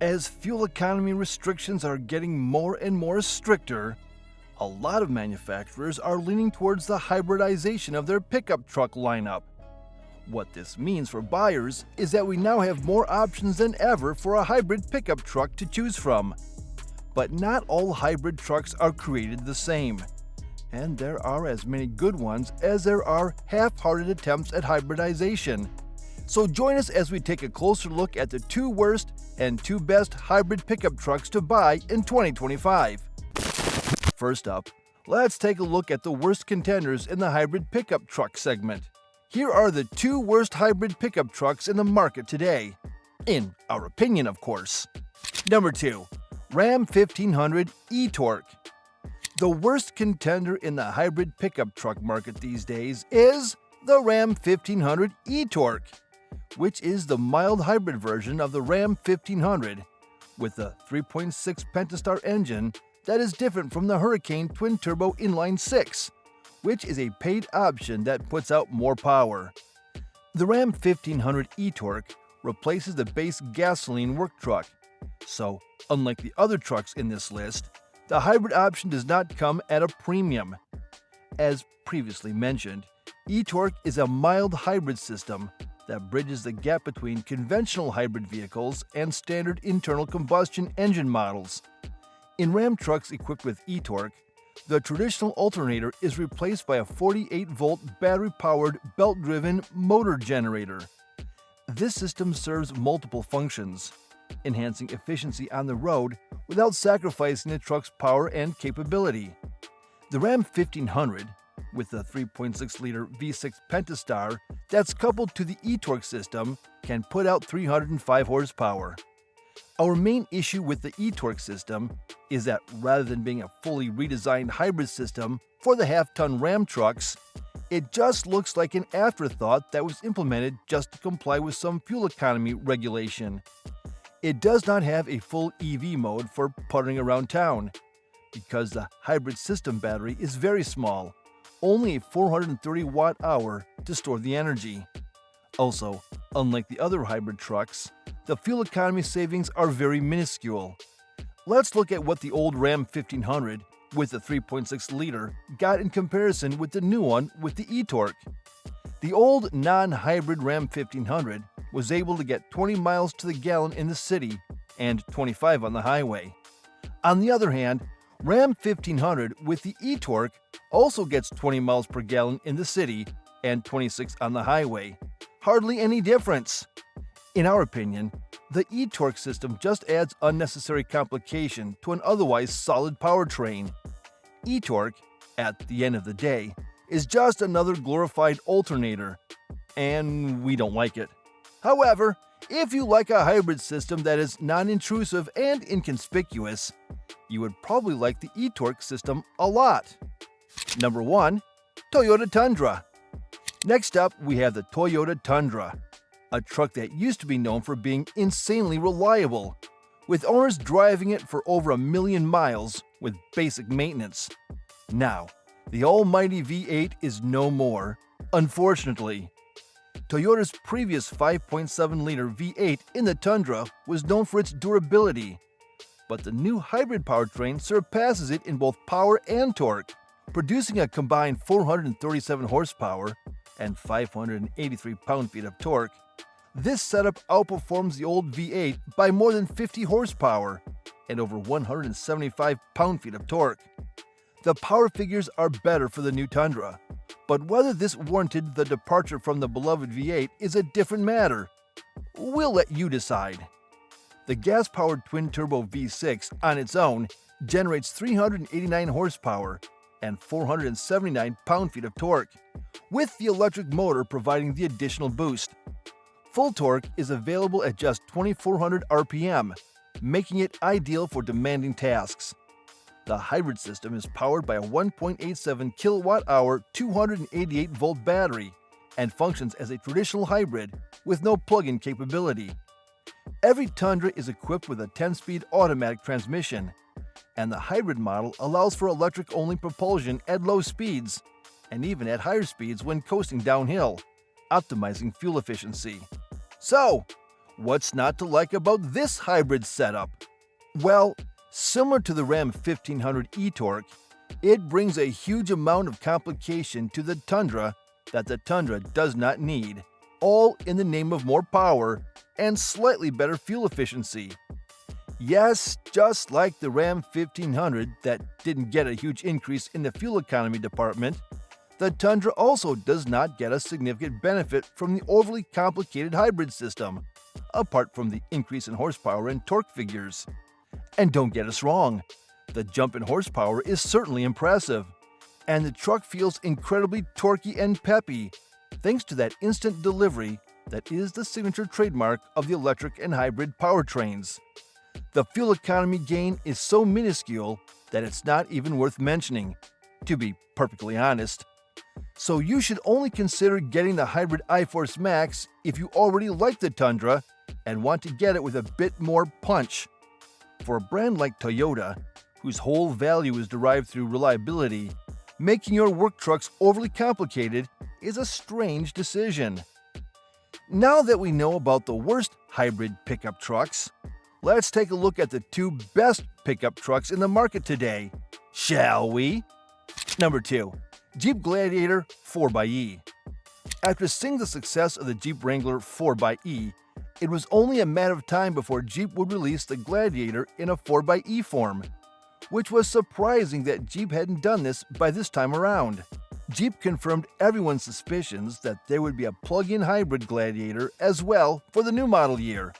As fuel economy restrictions are getting more and more stricter, a lot of manufacturers are leaning towards the hybridization of their pickup truck lineup. What this means for buyers is that we now have more options than ever for a hybrid pickup truck to choose from. But not all hybrid trucks are created the same, and there are as many good ones as there are half-hearted attempts at hybridization. So join us as we take a closer look at the 2 worst and 2 best hybrid pickup trucks to buy in 2025. First up, let's take a look at the worst contenders in the hybrid pickup truck segment. Here are the 2 worst hybrid pickup trucks in the market today. In our opinion, of course. Number 2. Ram 1500 e-Torque. The worst contender in the hybrid pickup truck market these days is the Ram 1500 e-Torque, which is the mild hybrid version of the Ram 1500 with a 3.6 Pentastar engine that is different from the Hurricane twin-turbo inline-6, which is a paid option that puts out more power. The Ram 1500 e-Torque replaces the base gasoline work truck, so unlike the other trucks in this list, the hybrid option does not come at a premium. As previously mentioned, e-Torque is a mild hybrid system that bridges the gap between conventional hybrid vehicles and standard internal combustion engine models. In Ram trucks equipped with e-Torque, the traditional alternator is replaced by a 48-volt battery-powered belt-driven motor generator. This system serves multiple functions, enhancing efficiency on the road without sacrificing the truck's power and capability. The Ram 1500, with the 3.6-liter V6 Pentastar that's coupled to the e-Torque system, can put out 305 horsepower. Our main issue with the e-Torque system is that rather than being a fully redesigned hybrid system for the half-ton Ram trucks, it just looks like an afterthought that was implemented just to comply with some fuel economy regulation. It does not have a full EV mode for puttering around town, because the hybrid system battery is very small, only a 430 watt-hour to store the energy. Also, unlike the other hybrid trucks, the fuel economy savings are very minuscule. Let's look at what the old Ram 1500 with the 3.6-liter got in comparison with the new one with the e-Torque. The old non-hybrid Ram 1500 was able to get 20 miles to the gallon in the city and 25 on the highway. On the other hand, Ram 1500 with the e-Torque also gets 20 miles per gallon in the city and 26 on the highway. Hardly any difference. In our opinion, the e-Torque system just adds unnecessary complication to an otherwise solid powertrain. E-Torque, at the end of the day, is just another glorified alternator, and we don't like it. However, if you like a hybrid system that is non-intrusive and inconspicuous, you would probably like the e-Torque system a lot. Number 1. Toyota Tundra. Next up, we have the Toyota Tundra, a truck that used to be known for being insanely reliable, with owners driving it for over 1 million miles with basic maintenance. Now, the almighty V8 is no more, unfortunately. Toyota's previous 5.7-liter V8 in the Tundra was known for its durability, but the new hybrid powertrain surpasses it in both power and torque, producing a combined 437 horsepower and 583 pound-feet of torque. This setup outperforms the old V8 by more than 50 horsepower and over 175 pound-feet of torque. The power figures are better for the new Tundra, but whether this warranted the departure from the beloved V8 is a different matter. We'll let you decide. The gas-powered twin-turbo V6 on its own generates 389 horsepower and 479 pound-feet of torque, with the electric motor providing the additional boost. Full torque is available at just 2,400 RPM, making it ideal for demanding tasks. The hybrid system is powered by a 1.87 kilowatt-hour 288-volt battery and functions as a traditional hybrid with no plug-in capability. Every Tundra is equipped with a 10-speed automatic transmission, and the hybrid model allows for electric-only propulsion at low speeds and even at higher speeds when coasting downhill, optimizing fuel efficiency. So, What's not to like about this hybrid setup? Well, similar to the Ram 1500 e-Torque, it brings a huge amount of complication to the Tundra that the Tundra does not need, all in the name of more power and slightly better fuel efficiency. Yes, just like the Ram 1500 that didn't get a huge increase in the fuel economy department, the Tundra also does not get a significant benefit from the overly complicated hybrid system, apart from the increase in horsepower and torque figures. And don't get us wrong, the jump in horsepower is certainly impressive, and the truck feels incredibly torquey and peppy, thanks to that instant delivery that is the signature trademark of the electric and hybrid powertrains. The fuel economy gain is so minuscule that it's not even worth mentioning, to be perfectly honest. So you should only consider getting the hybrid iForce Max if you already like the Tundra and want to get it with a bit more punch. For a brand like Toyota, whose whole value is derived through reliability, making your work trucks overly complicated is a strange decision. Now that we know about the worst hybrid pickup trucks, let's take a look at the two best pickup trucks in the market today, shall we? Number 2. Jeep Gladiator 4xe. After seeing the success of the Jeep Wrangler 4xe, it was only a matter of time before Jeep would release the Gladiator in a 4xe form, which was surprising that Jeep hadn't done this by this time around. Jeep confirmed everyone's suspicions that there would be a plug-in hybrid Gladiator as well for the new model year.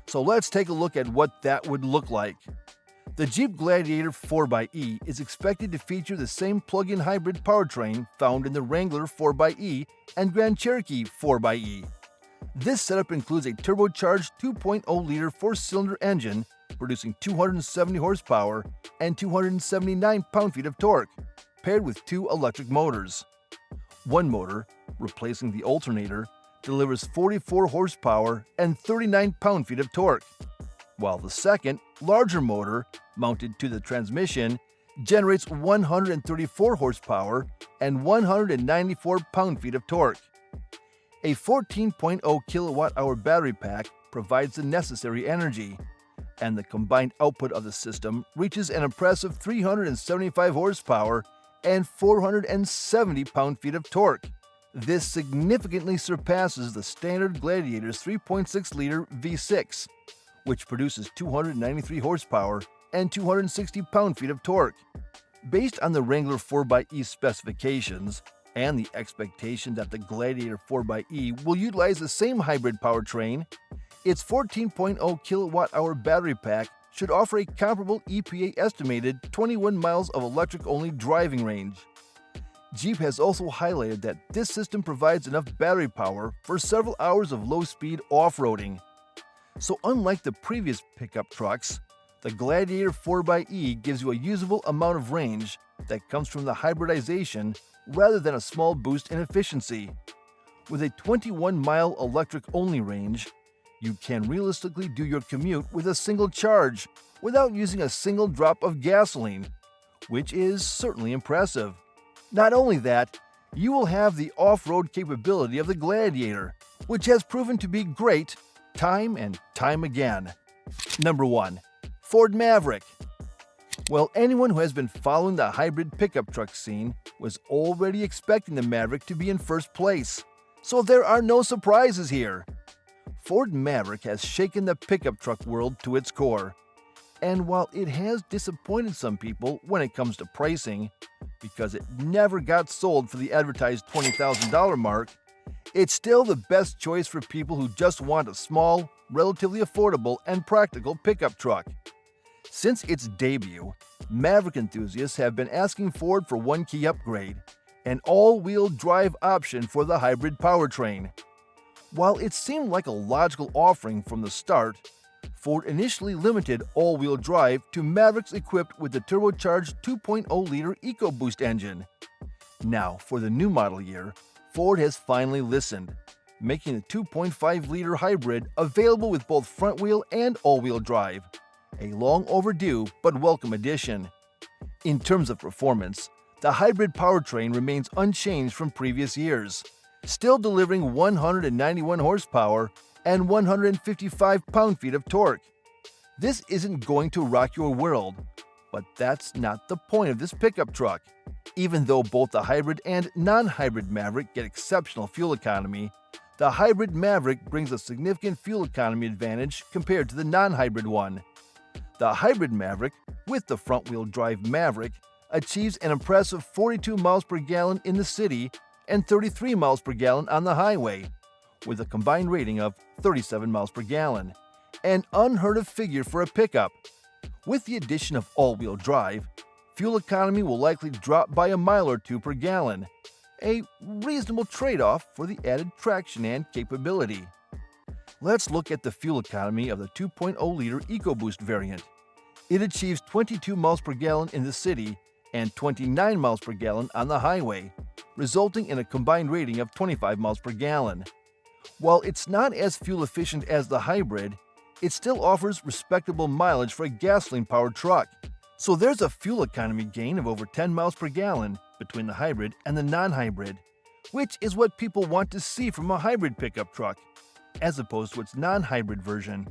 So let's take a look at what that would look like. The Jeep Gladiator 4xe is expected to feature the same plug-in hybrid powertrain found in the Wrangler 4xe and Grand Cherokee 4xe. This setup includes a turbocharged 2.0-liter four-cylinder engine producing 270 horsepower and 279 pound-feet of torque, paired with two electric motors. One motor, replacing the alternator, delivers 44 horsepower and 39 pound-feet of torque, while the second, larger motor, mounted to the transmission, generates 134 horsepower and 194 pound-feet of torque. A 14.0 kilowatt-hour battery pack provides the necessary energy, and the combined output of the system reaches an impressive 375 horsepower and 470 pound-feet of torque. This significantly surpasses the standard Gladiator's 3.6-liter V6, which produces 293 horsepower and 260 pound-feet of torque. Based on the Wrangler 4xe specifications and the expectation that the Gladiator 4xe will utilize the same hybrid powertrain, its 14.0 kilowatt-hour battery pack should offer a comparable EPA-estimated 21 miles of electric-only driving range. Jeep has also highlighted that this system provides enough battery power for several hours of low-speed off-roading. So unlike the previous pickup trucks, the Gladiator 4xe gives you a usable amount of range that comes from the hybridization rather than a small boost in efficiency. With a 21-mile electric-only range, you can realistically do your commute with a single charge without using a single drop of gasoline, which is certainly impressive. Not only that, you will have the off-road capability of the Gladiator, which has proven to be great time and time again. Number 1. Ford Maverick. Well, anyone who has been following the hybrid pickup truck scene was already expecting the Maverick to be in first place, so there are no surprises here. Ford Maverick has shaken the pickup truck world to its core, and while it has disappointed some people when it comes to pricing, because it never got sold for the advertised $20,000 mark, it's still the best choice for people who just want a small, relatively affordable, and practical pickup truck. Since its debut, Maverick enthusiasts have been asking Ford for one key upgrade: an all-wheel drive option for the hybrid powertrain. While it seemed like a logical offering from the start, Ford initially limited all-wheel drive to Mavericks equipped with the turbocharged 2.0-liter EcoBoost engine. Now, for the new model year, Ford has finally listened, making the 2.5-liter hybrid available with both front-wheel and all-wheel drive, a long overdue but welcome addition. In terms of performance, the hybrid powertrain remains unchanged from previous years, still delivering 191 horsepower and 155 pound-feet of torque. This isn't going to rock your world, but that's not the point of this pickup truck. Even though both the hybrid and non-hybrid Maverick get exceptional fuel economy, the hybrid Maverick brings a significant fuel economy advantage compared to the non-hybrid one. The hybrid Maverick, with the front-wheel drive Maverick, achieves an impressive 42 miles per gallon in the city and 33 miles per gallon on the highway, with a combined rating of 37 miles per gallon, an unheard-of figure for a pickup. With the addition of all-wheel drive, fuel economy will likely drop by a mile or two per gallon, a reasonable trade-off for the added traction and capability. Let's look at the fuel economy of the 2.0-liter EcoBoost variant. It achieves 22 miles per gallon in the city and 29 miles per gallon on the highway, resulting in a combined rating of 25 miles per gallon. While it's not as fuel efficient as the hybrid, it still offers respectable mileage for a gasoline-powered truck. So there's a fuel economy gain of over 10 miles per gallon between the hybrid and the non-hybrid, which is what people want to see from a hybrid pickup truck, as opposed to its non-hybrid version.